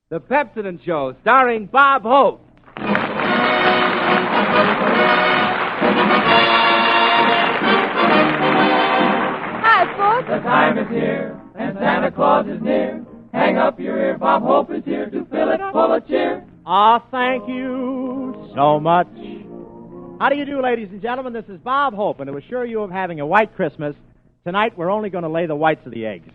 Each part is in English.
The Pepsodent Show, starring Bob Hope. Hi, folks. The time is here, and Santa Claus is near. Hang up your ear, Bob Hope is here to fill it full of cheer. Thank you so much. How do you do, ladies and gentlemen? This is Bob Hope, and to assure you of having a white Christmas, tonight we're only going to lay the whites of the eggs.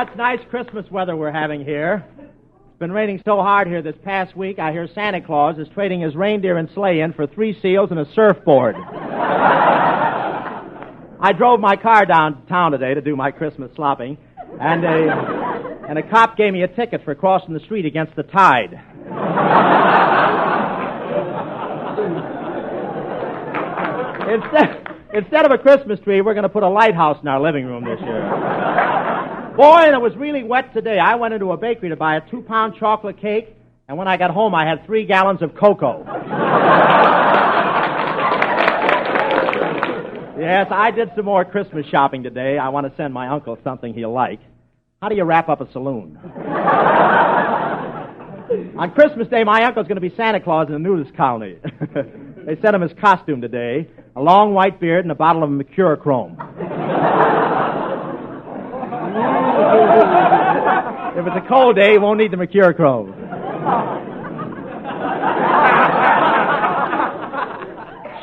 It's nice Christmas weather we're having here. It's been raining so hard here this past week, I hear Santa Claus is trading his reindeer and sleigh in for 3 seals and a surfboard. I drove my car downtown today to do my Christmas slopping, and a cop gave me a ticket for crossing the street against the tide. Instead of a Christmas tree, we're going to put a lighthouse in our living room this year. Boy, and it was really wet today. I went into a bakery to buy a 2-pound chocolate cake, and when I got home, I had 3 gallons of cocoa. Yes, I did some more Christmas shopping today. I want to send my uncle something he'll like. How do you wrap up a saloon? On Christmas Day, my uncle's going to be Santa Claus in a nudist colony. They sent him his costume today, a long white beard and a bottle of Mercurochrome. If it's a cold day, he won't need the Mercurochrome.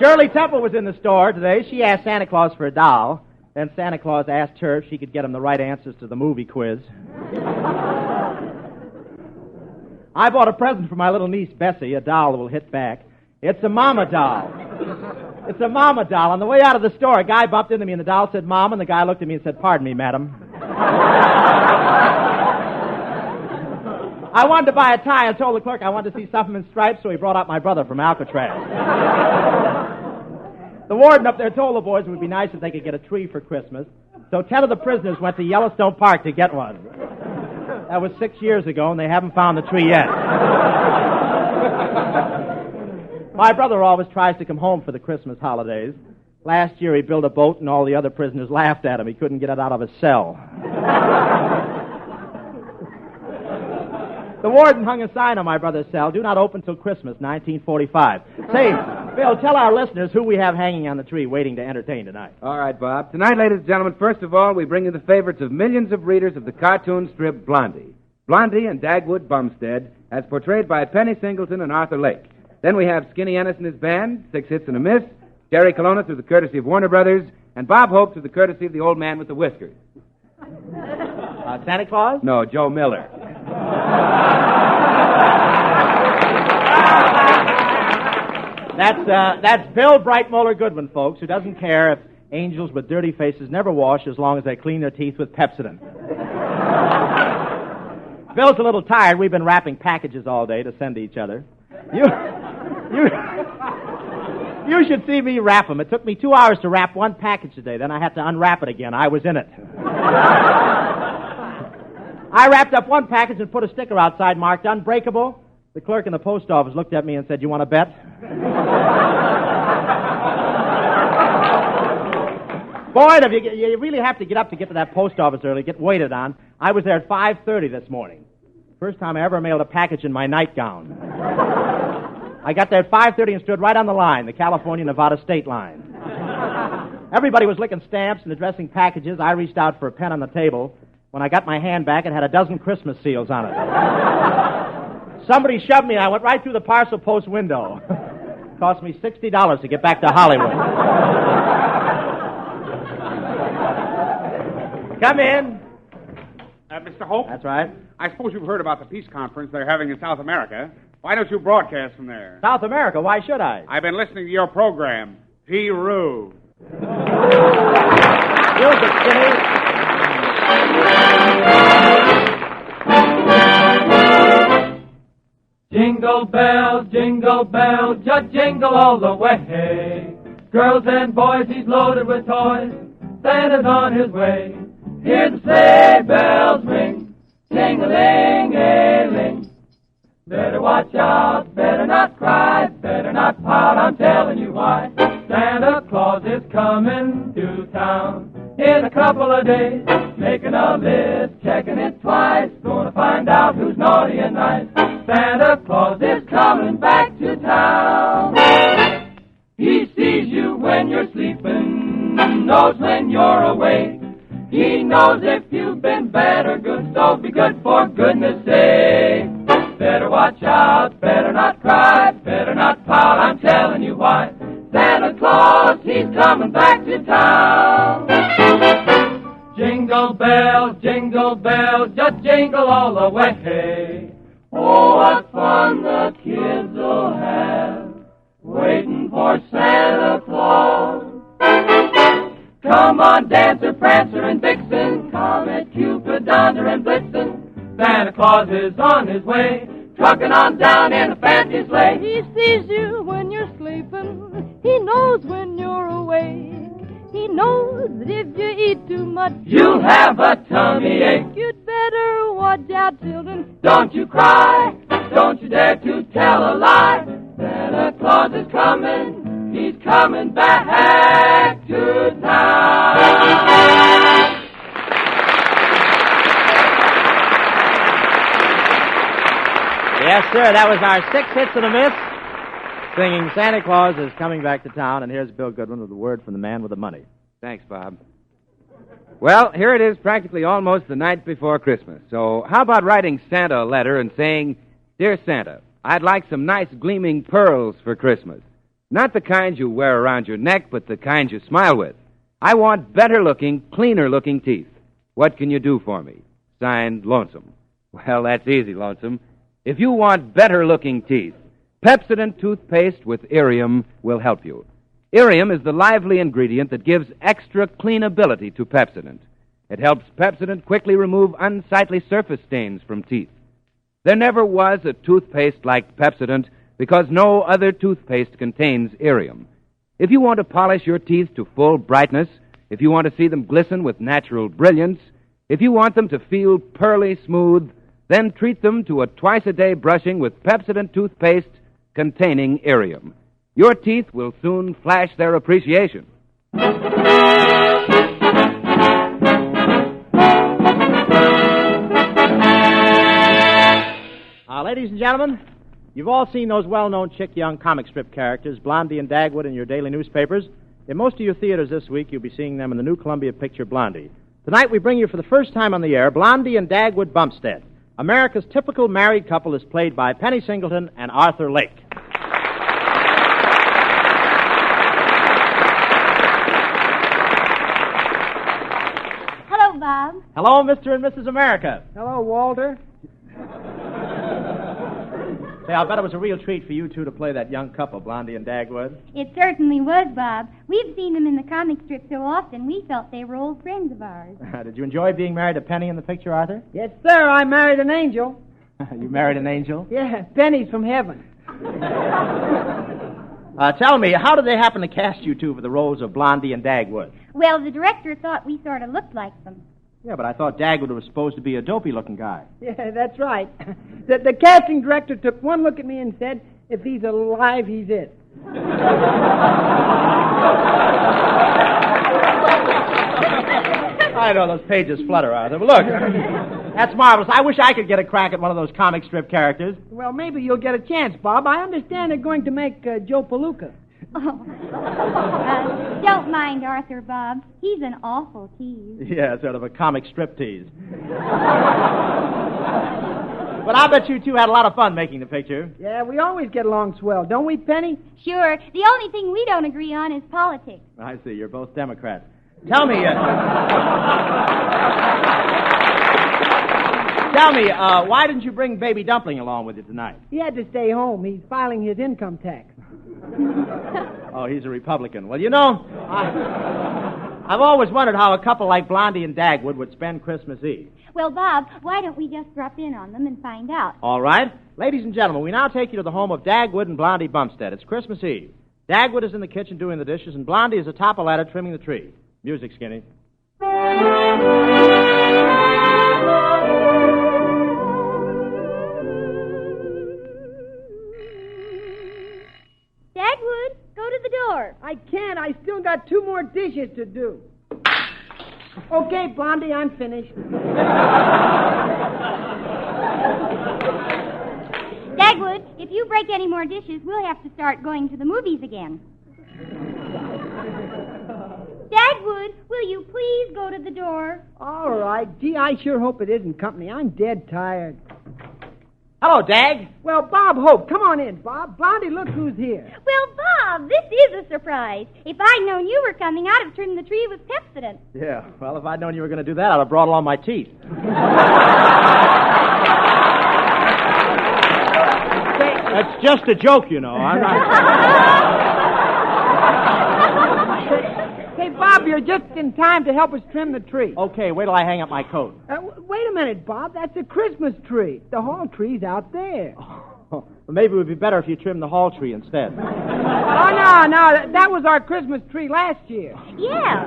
Shirley Temple was in the store today. She asked Santa Claus for a doll. Then Santa Claus asked her if she could get him the right answers to the movie quiz. I bought a present for my little niece, Bessie, a doll that will hit back. It's a mama doll. It's a mama doll. On the way out of the store, a guy bumped into me, and the doll said, Mom, and the guy looked at me and said, Pardon me, madam. I wanted to buy a tie and told the clerk I wanted to see something in stripes, so he brought out my brother from Alcatraz. The warden up there told the boys it would be nice if they could get a tree for Christmas, so 10 of the prisoners went to Yellowstone Park to get one. That was 6 years ago, and they haven't found the tree yet. My brother always tries to come home for the Christmas holidays. Last year he built a boat, and all the other prisoners laughed at him. He couldn't get it out of his cell. The warden hung a sign on my brother's cell, do not open till Christmas, 1945. Say, Bill, tell our listeners who we have hanging on the tree waiting to entertain tonight. All right, Bob. Tonight, ladies and gentlemen, first of all, we bring you the favorites of millions of readers of the cartoon strip Blondie. Blondie and Dagwood Bumstead, as portrayed by Penny Singleton and Arthur Lake. Then we have Skinny Ennis and his band, 6 hits and a miss, Jerry Colonna through the courtesy of Warner Brothers, and Bob Hope through the courtesy of the old man with the whiskers. Santa Claus? No, Joe Miller. That's Bill Brightmoller Goodwin, folks, who doesn't care if angels with dirty faces never wash as long as they clean their teeth with Pepsodent. Bill's a little tired. We've been wrapping packages all day to send to each other. You should see me wrap them. It took me 2 hours to wrap one package today. Then I had to unwrap it again. I was in it. I wrapped up one package and put a sticker outside marked unbreakable. The clerk in the post office looked at me and said, "You want to bet?" Boy, you really have to get up to get to that post office early, get waited on. I was there at 5:30 this morning. First time I ever mailed a package in my nightgown. I got there at 5:30 and stood right on the line, the California-Nevada state line. Everybody was licking stamps and addressing packages. I reached out for a pen on the table. When I got my hand back, it had a dozen Christmas seals on it. Somebody shoved me, and I went right through the parcel post window. Cost me $60 to get back to Hollywood. Come in. Mr. Hope? That's right. I suppose you've heard about the peace conference they're having in South America. Why don't you broadcast from there? South America? Why should I? I've been listening to your program, thru. Music, Skinny. Jingle bells, just jingle all the way. Girls and boys, he's loaded with toys. Santa's on his way. Hear the sleigh bells ring, ting-a-ling-a-ling. Better watch out, better not cry, better not pout, I'm telling you why. Santa Claus Claus is coming to town in a couple of days. Making a list, checking it twice, gonna find out who's naughty and nice. Santa Claus is coming back to town. He sees you when you're sleeping, knows when you're awake. He knows if you've been bad or good, so be good for goodness sake. Better watch out, better not cry, better not pout, I'm telling you why. Santa Claus, he's coming back to town. Jingle bells, just jingle all the way. Oh, what fun the kids will have, waiting for Santa Claus. Come on, Dancer, Prancer, and Vixen, Comet, Cupid, Donder, and Blitzen. Santa Claus is on his way, trucking on down in a fancy sleigh. He sees you when you're sleeping. He knows when you're awake. He knows that if you eat too much, you'll have a tummy ache. You'd better watch out, children. Don't you cry, don't you dare to tell a lie. Santa Claus is coming, he's coming back to town. Yes, sir, that was our 6 hits and a miss, singing Santa Claus is coming back to town, and here's Bill Goodwin with a word from the man with the money. Thanks, Bob. Well, here it is practically almost the night before Christmas. So how about writing Santa a letter and saying, Dear Santa, I'd like some nice gleaming pearls for Christmas. Not the kind you wear around your neck, but the kind you smile with. I want better-looking, cleaner-looking teeth. What can you do for me? Signed, Lonesome. Well, that's easy, Lonesome. If you want better-looking teeth, Pepsodent toothpaste with Irium will help you. Irium is the lively ingredient that gives extra cleanability to Pepsodent. It helps Pepsodent quickly remove unsightly surface stains from teeth. There never was a toothpaste like Pepsodent because no other toothpaste contains Irium. If you want to polish your teeth to full brightness, if you want to see them glisten with natural brilliance, if you want them to feel pearly smooth, then treat them to a twice-a-day brushing with Pepsodent toothpaste containing Irium. Your teeth will soon flash their appreciation. Ladies and gentlemen, you've all seen those well-known chick young comic strip characters, Blondie and Dagwood, in your daily newspapers. In most of your theaters this week, you'll be seeing them in the new Columbia picture, Blondie. Tonight, we bring you for the first time on the air, Blondie and Dagwood Bumstead. America's typical married couple is played by Penny Singleton and Arthur Lake. Hello, Bob. Hello, Mr. and Mrs. America. Hello, Walter. Say, I'll bet it was a real treat for you two to play that young couple, Blondie and Dagwood. It certainly was, Bob. We've seen them in the comic strip so often, we felt they were old friends of ours. Did you enjoy being married to Penny in the picture, Arthur? Yes, sir, I married an angel. You married an angel? Yeah, Penny's from heaven. Tell me, how did they happen to cast you two for the roles of Blondie and Dagwood? Well, the director thought we sort of looked like them. Yeah, but I thought Dagwood was supposed to be a dopey-looking guy. Yeah, that's right. The casting director took one look at me and said, if he's alive, he's it. I know those pages flutter, Arthur. But look, that's marvelous. I wish I could get a crack at one of those comic strip characters. Well, maybe you'll get a chance, Bob. I understand they're going to make Joe Palooka. Oh. Don't mind Arthur, Bob. He's an awful tease. Yeah, sort of a comic strip tease. But I bet you two had a lot of fun making the picture. Yeah, we always get along swell, don't we, Penny? Sure. The only thing we don't agree on is politics. I see. You're both Democrats. Tell me, why didn't you bring Baby Dumpling along with you tonight? He had to stay home. He's filing his income tax. Oh, he's a Republican. Well, you know, I've always wondered how a couple like Blondie and Dagwood would spend Christmas Eve. Well, Bob, why don't we just drop in on them and find out? All right. Ladies and gentlemen, we now take you to the home of Dagwood and Blondie Bumstead. It's Christmas Eve. Dagwood is in the kitchen doing the dishes, and Blondie is atop a ladder trimming the tree. Music, Skinny. Dagwood, go to the door. door. I can't. I still got 2 more dishes to do. Okay, Blondie, I'm finished. Dagwood, if you break any more dishes, we'll have to start going to the movies again. Dagwood, will you please go to the door? All right. Gee, I sure hope it isn't company. I'm dead tired. Hello, Dag. Well, Bob Hope, come on in, Bob. Blondie, look who's here. Well, Bob, this is a surprise. If I'd known you were coming, I'd have trimmed the tree with Pepsodent. Yeah, well, if I'd known you were going to do that, I'd have brought along my teeth. That's just a joke, you know. I'm not... Hey, Bob, you're just in time to help us trim the tree. Okay, wait till I hang up my coat. Wait a minute, Bob. That's a Christmas tree. The hall tree's out there. Well, maybe it would be better if you trimmed the hall tree instead. Oh, no. That was our Christmas tree last year. Yeah.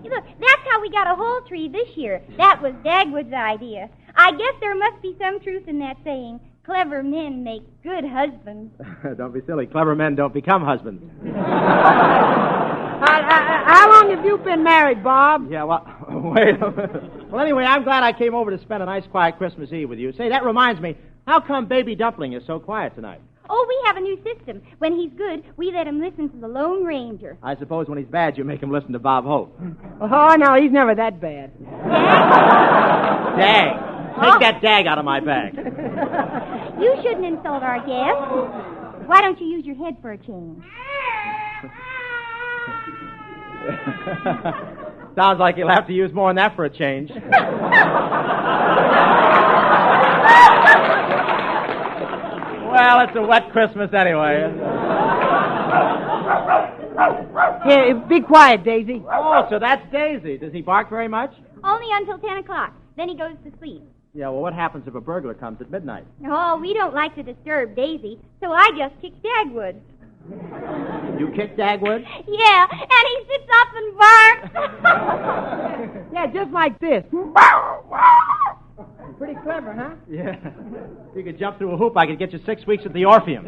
Look, that's how we got a whole tree this year. That was Dagwood's idea. I guess there must be some truth in that saying, clever men make good husbands. Don't be silly. Clever men don't become husbands. How long have you been married, Bob? Yeah, well, wait a minute. Well, anyway, I'm glad I came over to spend a nice, quiet Christmas Eve with you. Say, that reminds me, how come Baby Dumpling is so quiet tonight? Oh, we have a new system. When he's good, we let him listen to the Lone Ranger. I suppose when he's bad, you make him listen to Bob Hope. Oh, no, he's never that bad. Dag. Take that dag out of my bag. You shouldn't insult our guest. Why don't you use your head for a change? Sounds like you'll have to use more than that for a change. Well, it's a wet Christmas anyway. Here, be quiet, Daisy. Oh, so that's Daisy. Does he bark very much? Only until 10 o'clock. Then he goes to sleep. Yeah, well, what happens if a burglar comes at midnight? Oh, we don't like to disturb Daisy, so I just kick Dagwood. You kick Dagwood? Yeah, and he sits up and barks. Yeah, just like this. Pretty clever, huh? Yeah. If you could jump through a hoop, I could get you 6 weeks at the Orpheum.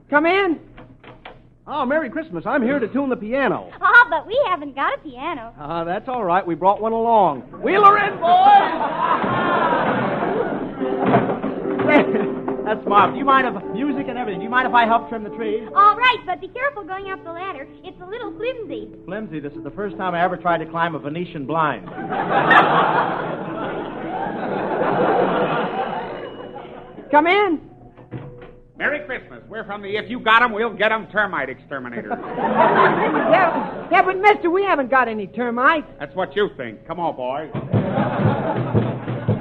Come in. Oh, Merry Christmas. I'm here to tune the piano. Oh, but we haven't got a piano. That's all right. We brought one along. Wheel her in, boys! That's smart. Do you mind if music and everything? Do you mind if I help trim the tree? All right, but be careful going up the ladder. It's a little flimsy. Flimsy, this is the first time I ever tried to climb a Venetian blind. Come in. Merry Christmas. We're from the If You Got 'Em, We'll Get 'Em termite exterminators. Yeah, but mister, we haven't got any termites. That's what you think. Come on, boys.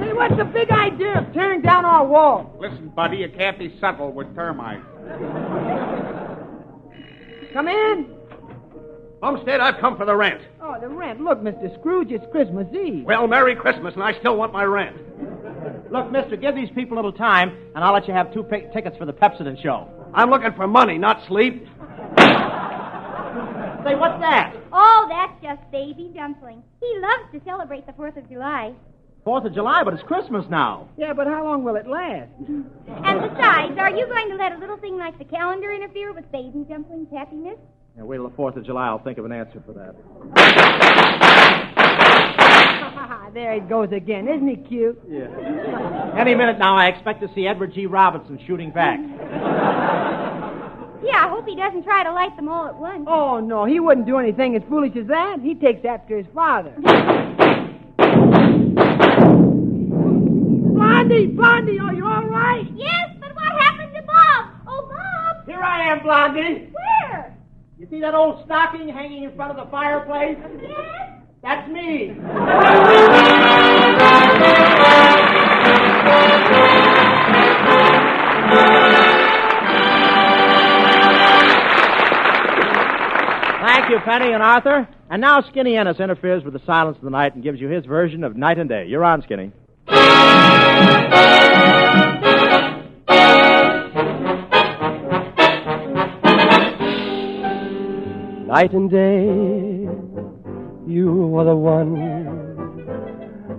Hey, what's the big idea of tearing down our wall? Listen, buddy, you can't be subtle with termites. Come in. Bumstead, I've come for the rent. Oh, the rent. Look, Mr. Scrooge, it's Christmas Eve. Well, Merry Christmas, and I still want my rent. Look, mister, give these people a little time, and I'll let you have 2 tickets for the Pepsodent show. I'm looking for money, not sleep. Say, what's that? Oh, that's just Baby Dumpling. He loves to celebrate the 4th of July. 4th of July, but it's Christmas now. Yeah, but how long will it last? And besides, are you going to let a little thing like the calendar interfere with Baby Dumpling's happiness? Yeah, wait till the 4th of July. I'll think of an answer for that. There he goes again. Isn't he cute? Yeah. Any minute now, I expect to see Edward G. Robinson shooting back. Yeah, I hope he doesn't try to light them all at once. Oh, no, he wouldn't do anything as foolish as that. He takes after his father. Blondie, are you all right? Yes, but what happened to Bob? Oh, Bob! Here I am, Blondie. Where? You see that old stocking hanging in front of the fireplace? Yes? That's me. Thank you, Penny and Arthur. And now Skinny Ennis interferes with the silence of the night and gives you his version of Night and Day. You're on, Skinny. Night and day, you were the one.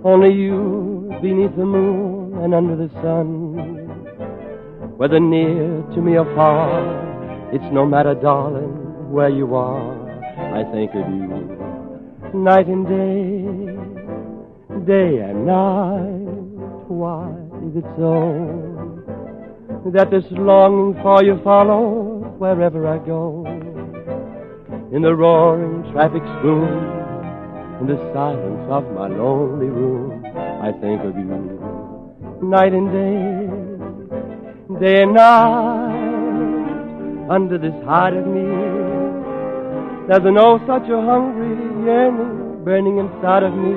Only you beneath the moon and under the sun. whether near to me or far. It's no matter, darling, where you are. I think of you night and day, day and night. Why is it so that this longing for you follows wherever I go? In the roaring traffic's boom, in the silence of my lonely room, I think of you night and day, day and night. Under this hide of me, there's no such a hungry yearning burning inside of me,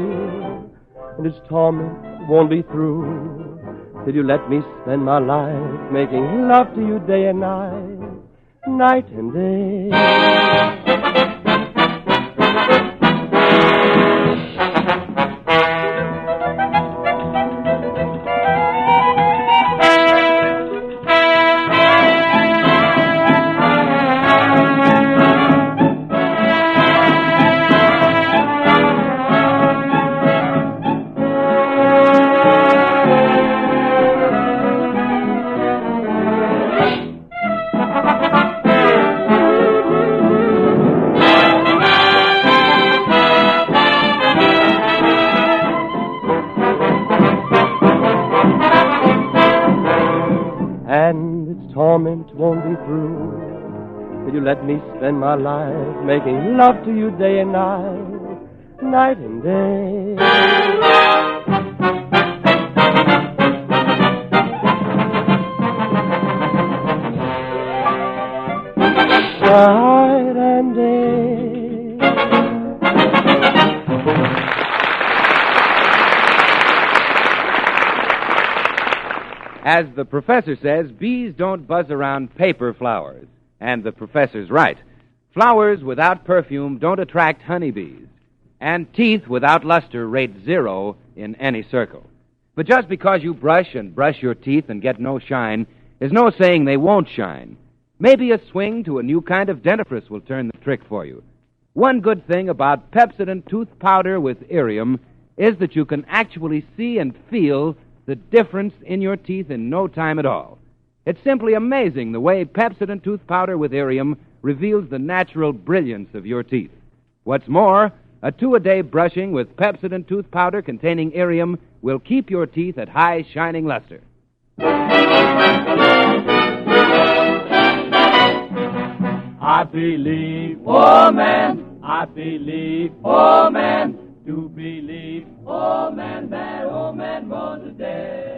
and its torment won't be through till you let me spend my life making love to you day and night, night and day. Let me spend my life making love to you day and night, night and day. Night and day. As the professor says, bees don't buzz around paper flowers. And the professor's right. Flowers without perfume don't attract honeybees. And teeth without luster rate 0 in any circle. But just because you brush and brush your teeth and get no shine is no saying they won't shine. Maybe a swing to a new kind of dentifrice will turn the trick for you. One good thing about Pepsodent tooth powder with Irium is that you can actually see and feel the difference in your teeth in no time at all. It's simply amazing the way Pepsodent tooth powder with Irium reveals the natural brilliance of your teeth. What's more, a 2-a-day brushing with Pepsodent tooth powder containing Irium will keep your teeth at high shining luster. I believe, oh man, I believe, oh man, do believe, oh man, that old man was dead.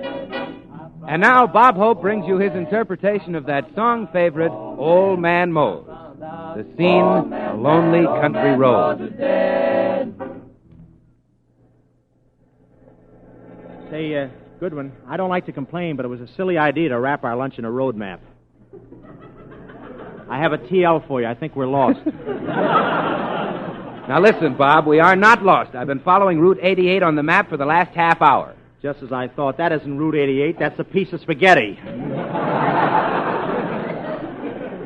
And now Bob Hope brings you his interpretation of that song favorite, Old Man Mose. The scene, a lonely country road. Say, Goodwin, I don't like to complain, but it was a silly idea to wrap our lunch in a road map. I have a TL for you. I think we're lost. Now listen, Bob, we are not lost. I've been following Route 88 on the map for the last half hour. Just as I thought. That isn't Route 88. That's a piece of spaghetti.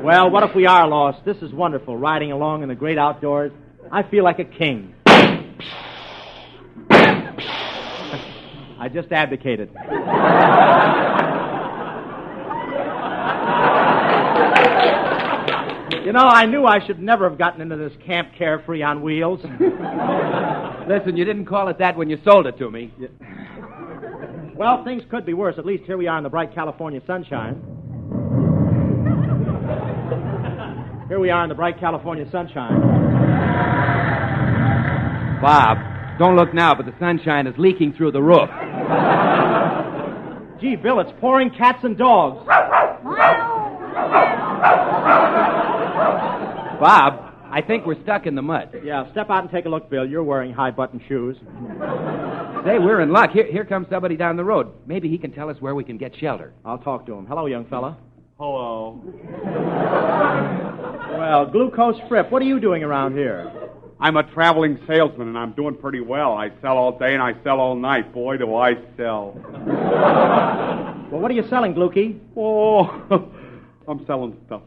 Well, what if we are lost? This is wonderful, riding along in the great outdoors. I feel like a king. I just abdicated. You know, I knew I should never have gotten into this Camp Carefree on wheels. Listen, you didn't call it that when you sold it to me. Well, things could be worse. At least here we are in the bright California sunshine. Here we are in the bright California sunshine. Bob, don't look now, but the sunshine is leaking through the roof. Gee, Bill, it's pouring cats and dogs. Bob, I think we're stuck in the mud. Yeah, step out and take a look, Bill. You're wearing high-button shoes. Say, we're in luck. Here comes somebody down the road. Maybe he can tell us where we can get shelter. I'll talk to him. Hello, young fella. Hello. Well, Glucose Fripp, what are you doing around here? I'm a traveling salesman, and I'm doing pretty well. I sell all day and I sell all night. Boy, do I sell. Well, what are you selling, Gluky? Oh, I'm selling stuff.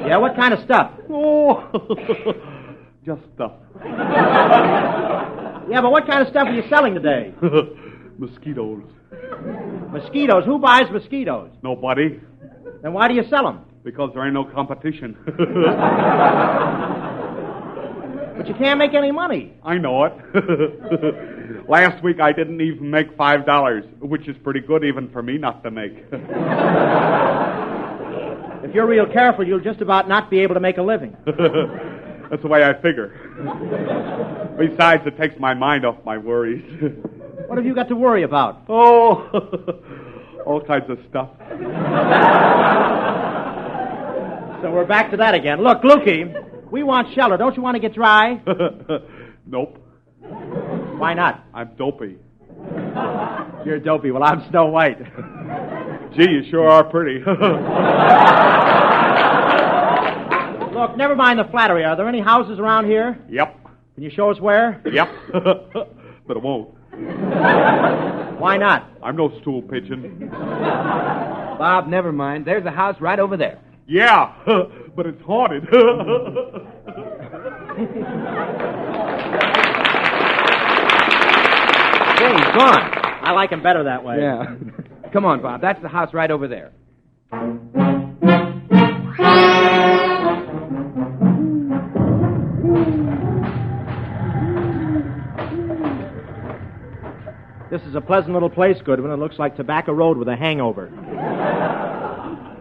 Yeah, what kind of stuff? Oh, just stuff. Yeah, but what kind of stuff are you selling today? Mosquitoes. Mosquitoes? Who buys mosquitoes? Nobody. Then why do you sell them? Because there ain't no competition. But you can't make any money. I know it. Last week I didn't even make $5, which is pretty good even for me not to make. If you're real careful, you'll just about not be able to make a living. That's the way I figure. Besides, it takes my mind off my worries. What have you got to worry about? Oh, all kinds of stuff. So we're back to that again. Look, Lukey, we want shelter. Don't you want to get dry? Nope. Why not? I'm dopey. You're dopey. Well, I'm Snow White. Gee, you sure are pretty. Look, never mind the flattery. Are there any houses around here? Yep. Can you show us where? Yep. But it won't. Why not? I'm no stool pigeon. Bob, never mind. There's a house right over there. Yeah, but it's haunted. Say, he's gone. I like him better that way. Yeah. Come on, Bob. That's the house right over there. This is a pleasant little place, Goodwin. It looks like Tobacco Road with a hangover.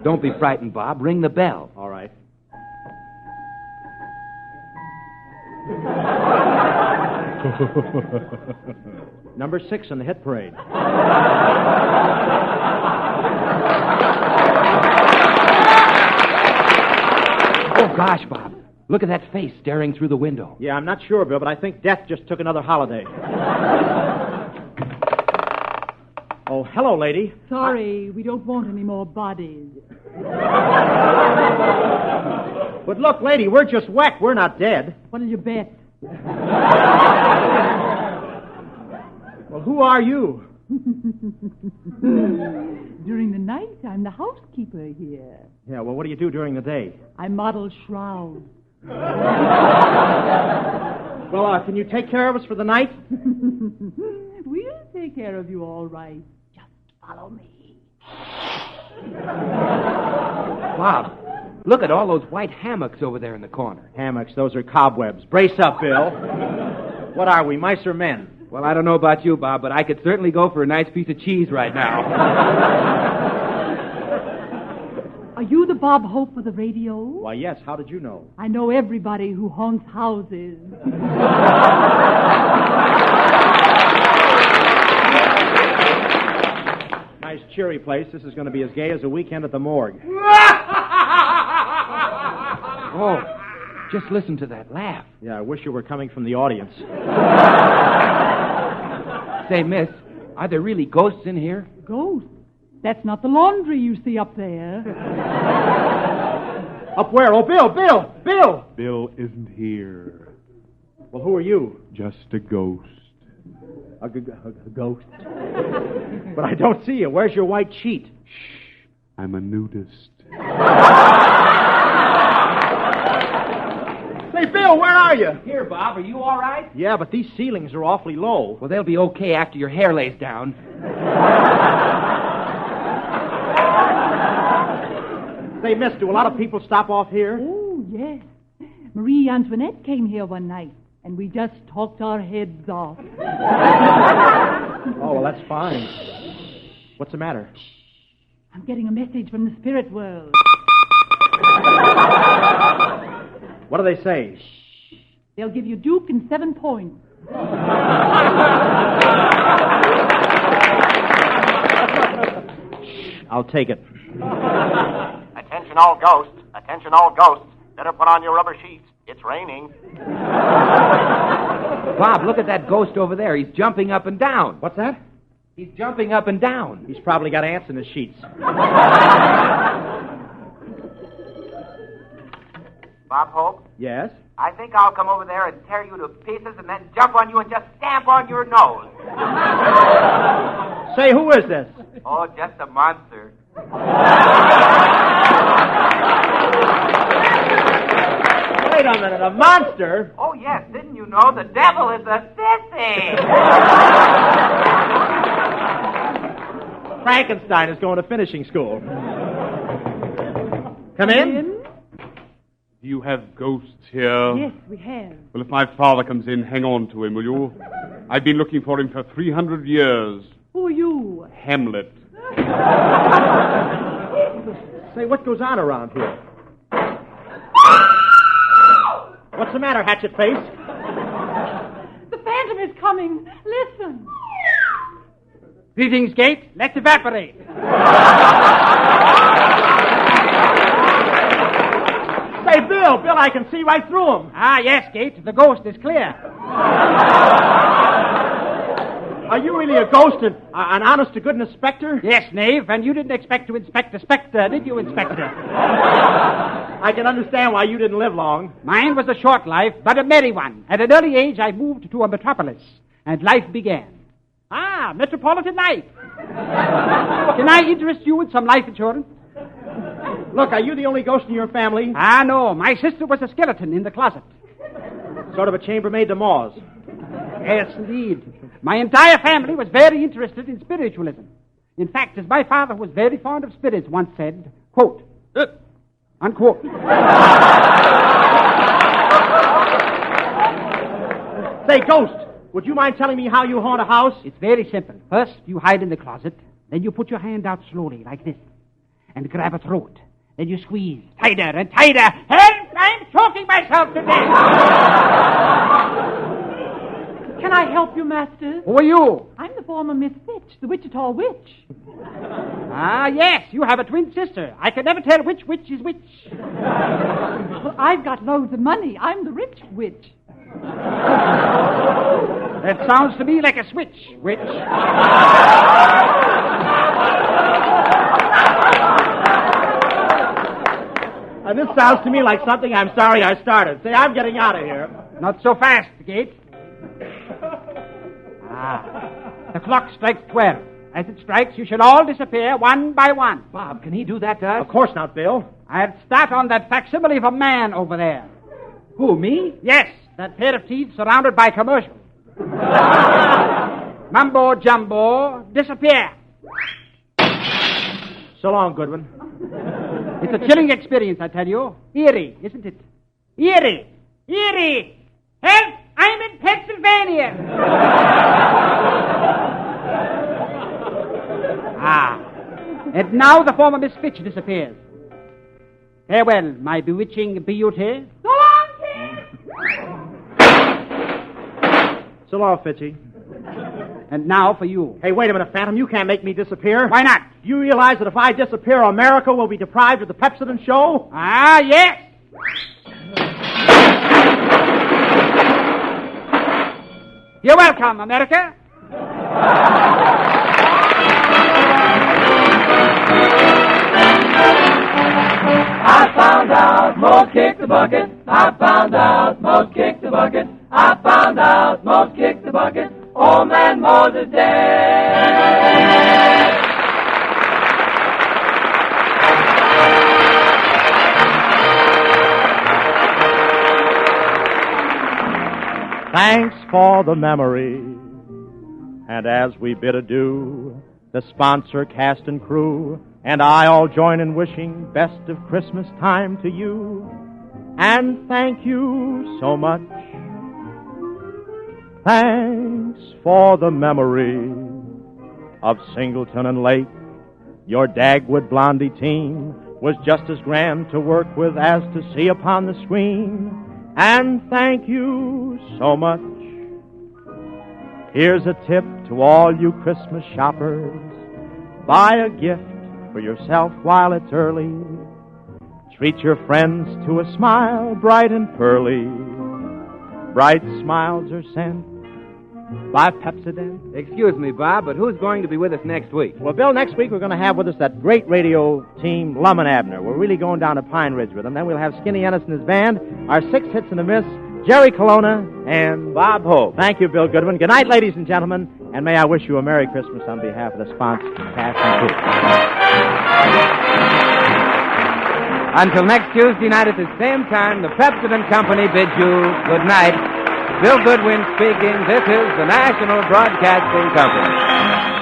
Don't be frightened, Bob. Ring the bell. All right. Number 6 in the hit parade. Oh, gosh, Bob. Look at that face staring through the window. Yeah, I'm not sure, Bill, but I think Death just took another holiday. Oh, hello, lady. Sorry, we don't want any more bodies. But look, lady, we're just wrecked. We're not dead. What'll you bet? Well, who are you? During the night, I'm the housekeeper here. Yeah, well, what do you do during the day? I model shrouds. Well, can you take care of us for the night? We'll take care of you all right. Just follow me. Bob, look at all those white hammocks over there in the corner. Hammocks, those are cobwebs. Brace up, Bill. What are we, mice or men? Well, I don't know about you, Bob, but I could certainly go for a nice piece of cheese right now. Are you the Bob Hope of the radio? Why, yes. How did you know? I know everybody who haunts houses. Nice, cheery place. This is going to be as gay as a weekend at the morgue. Oh, just listen to that laugh. Yeah, I wish you were coming from the audience. Say, miss, are there really ghosts in here? Ghosts? That's not the laundry you see up there. Up where? Oh, Bill! Bill isn't here. Well, who are you? Just a ghost. A ghost? But I don't see you. Where's your white sheet? Shh. I'm a nudist. Say, Bill, where are you? Here, Bob. Are you all right? Yeah, but these ceilings are awfully low. Well, they'll be okay after your hair lays down. Say, miss, do a lot of people stop off here? Oh, yes. Marie Antoinette came here one night, and we just talked our heads off. Oh, well, that's fine. What's the matter? I'm getting a message from the spirit world. What do they say? They'll give you Duke in 7 points. I'll take it. Attention all ghosts. Attention all ghosts. Better put on your rubber sheets. It's raining. Bob, look at that ghost over there. He's jumping up and down. What's that? He's jumping up and down. He's probably got ants in his sheets. Bob Hope? Yes? I think I'll come over there and tear you to pieces and then jump on you and just stamp on your nose. Say, who is this? Oh, just a monster. Wait a minute, a monster? Oh, yes. Didn't you know the devil is a sissy? Frankenstein is going to finishing school. Come in. Do you have ghosts here? Yes, we have. Well, if my father comes in, hang on to him, will you? I've been looking for him for 300 years. Who are you? Hamlet. Say, what goes on around here? What's the matter, hatchet face? The phantom is coming. Listen. Greetings, Gate. Let's evaporate. Say, Bill, I can see right through him. Ah, yes, Gate. The ghost is clear. Are you really a ghost and an honest-to-goodness specter? Yes, knave, and you didn't expect to inspect a spectre, did you, Inspector? I can understand why you didn't live long. Mine was a short life, but a merry one. At an early age, I moved to a metropolis, and life began. Ah, metropolitan life. Can I interest you in some life insurance? Look, are you the only ghost in your family? Ah, no. My sister was a skeleton in the closet. Sort of a chambermaid to Moz. Yes, indeed. My entire family was very interested in spiritualism. In fact, as my father was very fond of spirits once said, quote, unquote. Say, ghost, would you mind telling me how you haunt a house? It's very simple. First, you hide in the closet. Then you put your hand out slowly, like this, and grab a throat. Then you squeeze tighter and tighter. Help! I'm choking myself to death! Can I help you, Master? Who are you? I'm the former Miss Fitch, the Wichita witch. Ah, yes, you have a twin sister. I can never tell which witch is which. Well, I've got loads of money. I'm the rich witch. That sounds to me like a switch, witch. And this sounds to me like something I'm sorry I started. Say, I'm getting out of here. Not so fast, Gate. Ah, the clock strikes 12. As it strikes, you shall all disappear one by one. Bob, can he do that to us? Of course not, Bill. I'll start on that facsimile of a man over there. Who, me? Yes, that pair of teeth surrounded by commercials. Mumbo jumbo, disappear. So long, Goodwin. It's a chilling experience, I tell you. Eerie, isn't it? Eerie! Eerie! Help! I'm in Pennsylvania! Ah. And now the former Miss Fitch disappears. Farewell, my bewitching beauty. So long, kid! So long, Fitchy. And now for you. Hey, wait a minute, Phantom. You can't make me disappear. Why not? Do you realize that if I disappear, America will be deprived of the Pepsodent show? Ah, yes! You're welcome, America. I found out Mose kicked the bucket. I found out Mose kicked the bucket. I found out Mose kicked the bucket. Old man Mose is dead. Thanks for the memory. And as we bid adieu, the sponsor, cast, and crew, and I all join in wishing best of Christmas time to you. And thank you so much. Thanks for the memory of Singleton and Lake. Your Dagwood Blondie team was just as grand to work with as to see upon the screen. And thank you so much. Here's a tip to all you Christmas shoppers. Buy a gift for yourself while it's early. Treat your friends to a smile bright and pearly. Bright smiles are sent by Pepsodent. Excuse me, Bob, but who's going to be with us next week? Well, Bill, next week we're going to have with us that great radio team, Lum and Abner. We're really going down to Pine Ridge with them. Then we'll have Skinny Ennis and his band, our 6 hits and a miss, Jerry Colonna, and Bob Hope. Thank you, Bill Goodwin. Good night, ladies and gentlemen, and may I wish you a Merry Christmas on behalf of the sponsors, cast and crew. Until next Tuesday night at the same time, the Pepsodent Company bids you good night. Bill Goodwin speaking. This is the National Broadcasting Company.